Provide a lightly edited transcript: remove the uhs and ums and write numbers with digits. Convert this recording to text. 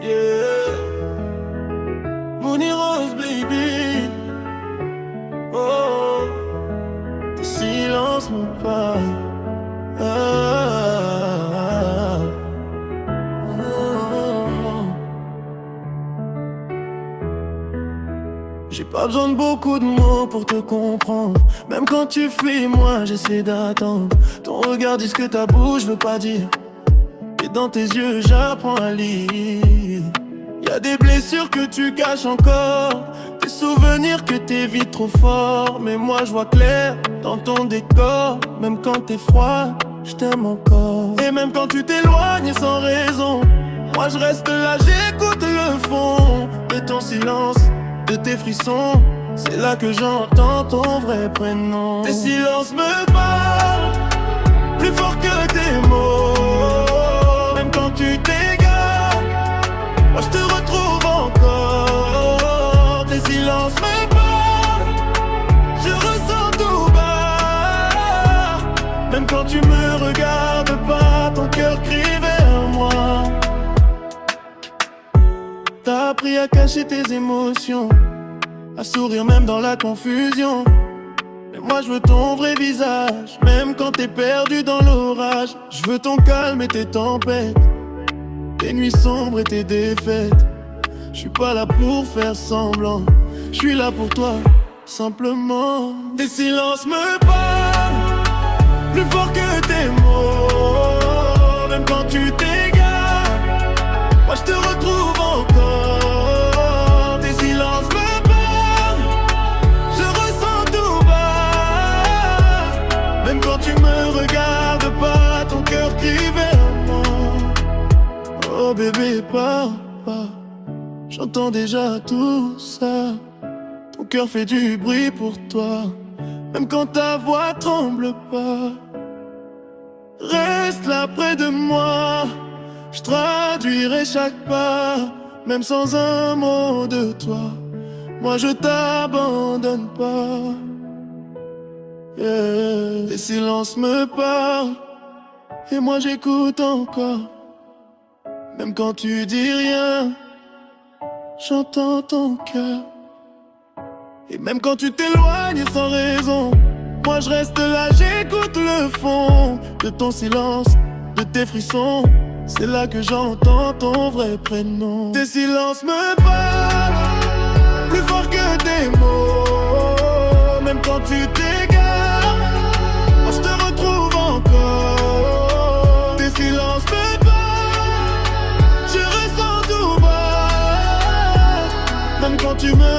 Yeah, Mooney Rose, baby. Oh, tes silences me parlent. Ah, oh. J'ai pas besoin de beaucoup de mots pour te comprendre. Même quand tu fuis, moi j'essaie d'attendre. Ton regard dit ce que ta bouche veut pas dire. Et dans tes yeux j'apprends à lire. Y'a des blessures que tu caches encore, des souvenirs que t'évites trop fort. Mais moi je vois clair dans ton décor. Même quand t'es froid, je t'aime encore. Et même quand tu t'éloignes sans raison, moi je reste là, j'écoute le fond de ton silence, de tes frissons. C'est là que j'entends ton vrai prénom. Tes silences me parlent plus fort que tes mots. Même quand tu t'égares, moi je te retrouve encore. Tes silences me parlent, je ressens tout bas. Même quand tu me regardes pas, ton cœur crie vers moi. T'as appris à cacher tes émotions, à sourire même dans la confusion. Mais moi je veux ton vrai visage, même quand t'es perdu dans l'orage. Je veux ton calme et tes tempêtes, tes nuits sombres et tes défaites. Je suis pas là pour faire semblant, je suis là pour toi, simplement. Tes silences me parlent plus fort que tes mots. Même quand tu t'égares, moi je te retrouve encore. Tes silences me parlent, je ressens tout bas. Même quand tu me regardes pas, ton cœur crie vers moi. Oh bébé, pars pas, j'entends déjà tout ça. Ton cœur fait du bruit pour toi, même quand ta voix tremble pas. Reste là près de moi, je traduirai chaque pas. Même sans un mot de toi, moi je t'abandonne pas. Yeah. Les silences me parlent, et moi j'écoute encore. Même quand tu dis rien, j'entends ton cœur. Et même quand tu t'éloignes sans raison, moi je reste là, j'écoute le fond de ton silence, de tes frissons. C'est là que j'entends ton vrai prénom. Tes silences me parlent plus fort que tes mots. Même quand tu t'égares, moi je te retrouve encore. Tes silences me parlent, je ressens tout bas. Même quand tu me